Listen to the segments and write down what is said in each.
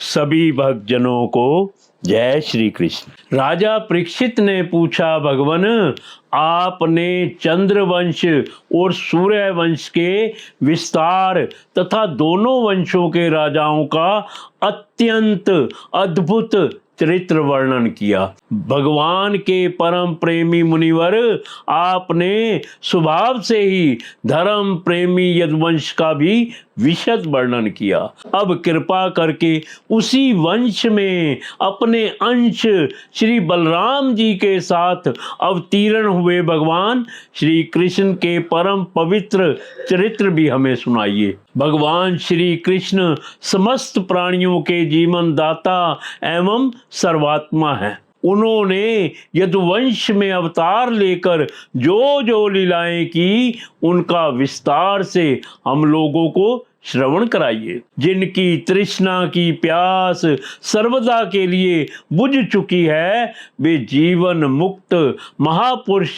सभी भक्तजनों को जय श्री कृष्ण। राजा परीक्षित ने पूछा, भगवन आपने चंद्रवंश और सूर्यवंश के विस्तार तथा दोनों वंशों के राजाओं का अत्यंत अद्भुत चरित्र वर्णन किया। भगवान के परम प्रेमी मुनिवर, आपने स्वभाव से ही धर्म प्रेमी यदुवंश का भी विशद वर्णन किया। अब कृपा करके उसी वंश में अपने अंश श्री बलराम जी के साथ अवतीर्ण हुए भगवान श्री कृष्ण के परम पवित्र चरित्र भी हमें सुनाइए। भगवान श्री कृष्ण समस्त प्राणियों के जीवन दाता एवं सर्वात्मा है। उन्होंने यदुवंश में अवतार लेकर जो जो लीलाएं की, उनका विस्तार से हम लोगों को श्रवण कराइए। जिनकी तृष्णा की प्यास सर्वदा के लिए बुझ चुकी है, वे जीवन मुक्त महापुरुष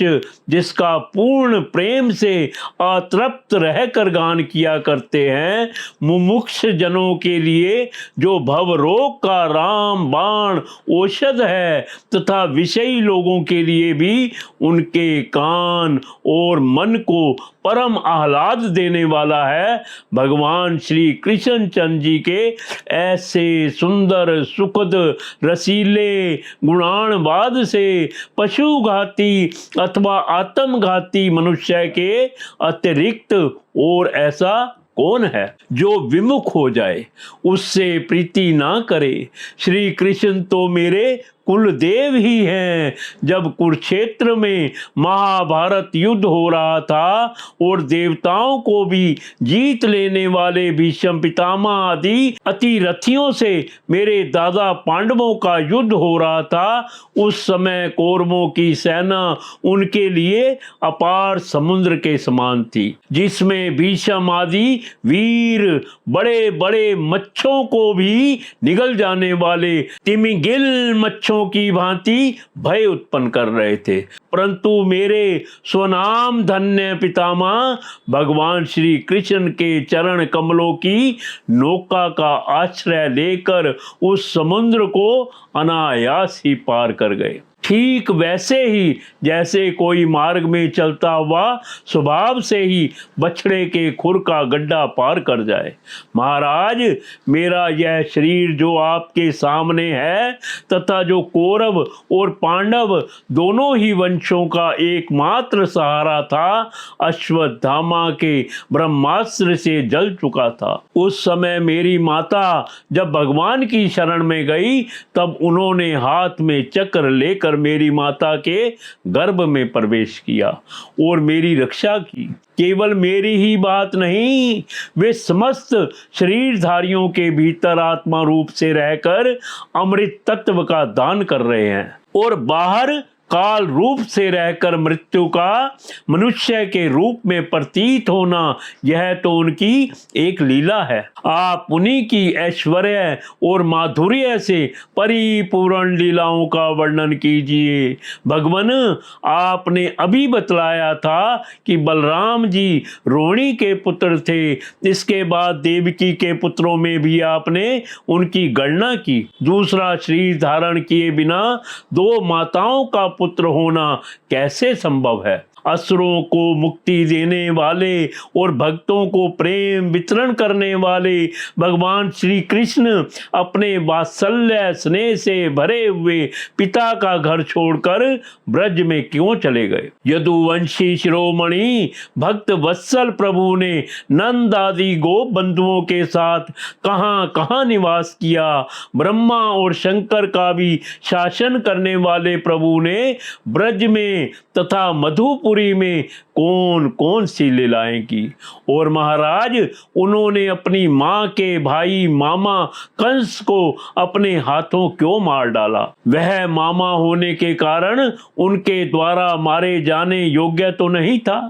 जिसका पूर्ण प्रेम से अतृप्त रहकर गान किया करते हैं, मुमुक्ष जनों के लिए जो भवरोग का राम बाण औषध है, तथा विषयी लोगों के लिए भी उनके कान और मन को परम आह्लाद देने वाला है। भगवान श्री कृष्ण चंद्र जी के ऐसे सुंदर सुखद रसीले गुणानुवाद से पशुघाती अथवा आत्मघाती मनुष्य के अतिरिक्त और ऐसा कौन है जो विमुख हो जाए, उससे प्रीति ना करे। श्री कृष्ण तो मेरे कुलदेव ही हैं। जब कुरुक्षेत्र में महाभारत युद्ध हो रहा था और देवताओं को भी जीत लेने वाले भीष्म पितामह आदि अतिरथियों से मेरे दादा पांडवों का युद्ध हो रहा था, उस समय कौरवों की सेना उनके लिए अपार समुद्र के समान थी, जिसमें भीष्म आदि वीर बड़े बड़े मच्छों को भी निगल जाने वाले तिमिंगिल मच्छों की भांति भय उत्पन्न कर रहे थे। परंतु मेरे स्वनाम धन्य पितामह भगवान श्री कृष्ण के चरण कमलों की नौका का आश्रय लेकर उस समुद्र को अनायास ही पार कर गए। ठीक वैसे ही जैसे कोई मार्ग में चलता हुआ स्वभाव से ही बछड़े के खुर का गड्ढा पार कर जाए। महाराज, मेरा यह शरीर जो आपके सामने है तथा जो कौरव और पांडव दोनों ही वंशों का एकमात्र सहारा था, अश्वत्थामा के ब्रह्मास्त्र से जल चुका था। उस समय मेरी माता जब भगवान की शरण में गई, तब उन्होंने हाथ में चक्र लेकर मेरी माता के गर्भ में प्रवेश किया और मेरी रक्षा की। केवल मेरी ही बात नहीं, वे समस्त शरीरधारियों के भीतर आत्मा रूप से रहकर अमृत तत्व का दान कर रहे हैं और बाहर काल रूप से रहकर मृत्यु का मनुष्य के रूप में प्रतीत होना, यह तो उनकी एक लीला है। आप उन्हीं की ऐश्वर्य और माधुर्य से परिपूर्ण लीलाओं का वर्णन कीजिए। भगवन, आपने अभी बतलाया था कि बलराम जी रोहिणी के पुत्र थे। इसके बाद देवकी के पुत्रों में भी आपने उनकी गणना की। दूसरा शरीर धारण किए बिना दो माताओं का पुत्र होना कैसे संभव है? असुरों को मुक्ति देने वाले और भक्तों को प्रेम वितरण करने वाले भगवान श्री कृष्ण अपने वात्सल्य स्नेह से भरे हुए पिता का घर छोड़कर ब्रज में क्यों चले गए? यदुवंशी शिरोमणि भक्त वत्सल प्रभु ने नंद आदि गोप बंधुओं के साथ कहां कहां निवास किया। ब्रह्मा और शंकर का भी शासन करने वाले प्रभु ने ब्रज में तथा मधुपुरी में कौन कौन सी लीलाएं की। और महाराज, उन्होंने अपनी मां के भाई मामा कंस को अपने हाथों क्यों मार डाला? वह मामा होने के कारण उनके द्वारा मारे जाने योग्य तो नहीं था।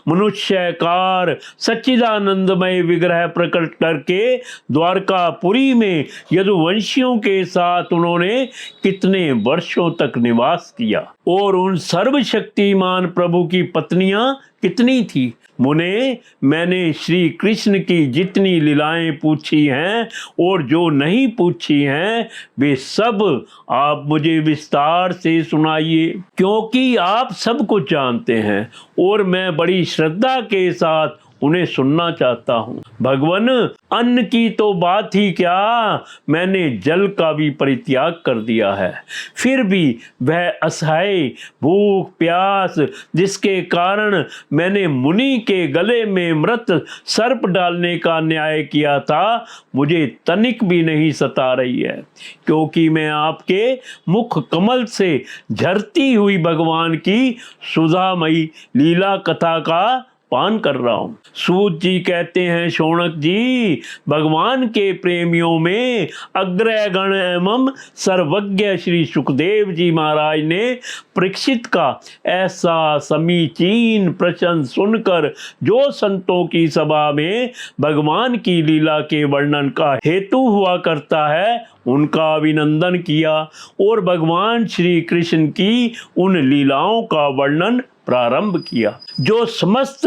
मनुष्यकार सच्चिदानंदमय विग्रह प्रकट करके द्वारकापुरी में यदुवंशियों के साथ उन्होंने कितने वर्षों तक निवास किया और उन सर्वशक्तिमान प्रभु की पत्नियां कितनी थी। मुने, मैंने श्री कृष्ण की जितनी लीलाएं पूछी हैं और जो नहीं पूछी हैं वे सब आप मुझे विस्तार से सुनाइए, क्योंकि आप सब कुछ जानते हैं और मैं बड़ी श्रद्धा के साथ उन्हें सुनना चाहता हूँ। भगवन, अन्न की तो बात ही क्या, मैंने जल का भी परित्याग कर दिया है, फिर भी वह असहाय भूख प्यास जिसके कारण मैंने मुनि के गले में मृत सर्प डालने का न्याय किया था, मुझे तनिक भी नहीं सता रही है, क्योंकि मैं आपके मुख कमल से झरती हुई भगवान की सुधामयी लीला कथा का पान कर रहा हूं। सूत जी कहते हैं, शौनक जी, भगवान के प्रेमियों में अग्रगण एवं सर्वज्ञ श्री सुखदेव जी महाराज ने परीक्षित का ऐसा समीचीन प्रश्न सुनकर जो संतों की सभा में भगवान की लीला के वर्णन का हेतु हुआ करता है, उनका अभिनंदन किया और भगवान श्री कृष्ण की उन लीलाओं का वर्णन प्रारंभ किया जो समस्त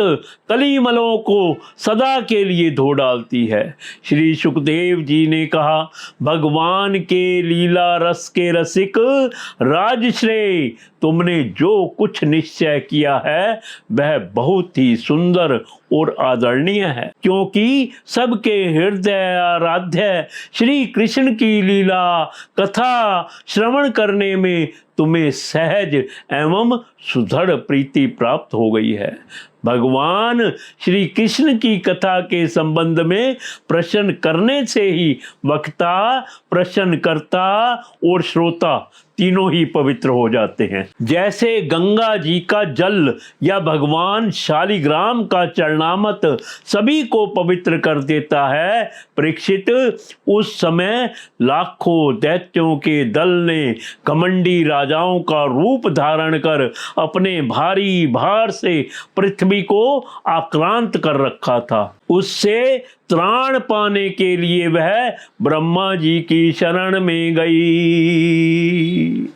कलिमलों को सदा के लिए धो डालती है। श्री सुखदेव जी ने कहा, भगवान के लीला रस के रसिक राजश्रेय, तुमने जो कुछ निश्चय किया है वह बहुत ही सुंदर और आदरणीय है, क्योंकि सबके हृदय आराध्य श्री कृष्ण की लीला कथा श्रवण करने में तुम्हें सहज एवं सुदृढ़ प्रीति प्राप्त हो गई है। भगवान श्री कृष्ण की कथा के संबंध में प्रश्न करने से ही वक्ता, प्रश्नकर्ता और श्रोता तीनों ही पवित्र हो जाते हैं। जैसे गंगा जी का जल या भगवान शालिग्राम का चरणामृत सभी को पवित्र कर देता है, परीक्षित, उस समय लाखों दैत्यों के दल ने घमंडी राजाओं का रूप धारण कर अपने भारी भार से पृथ्वी को आक्रांत कर रखा था। उससे त्राण पाने के लिए वह ब्रह्मा जी की शरण में गई।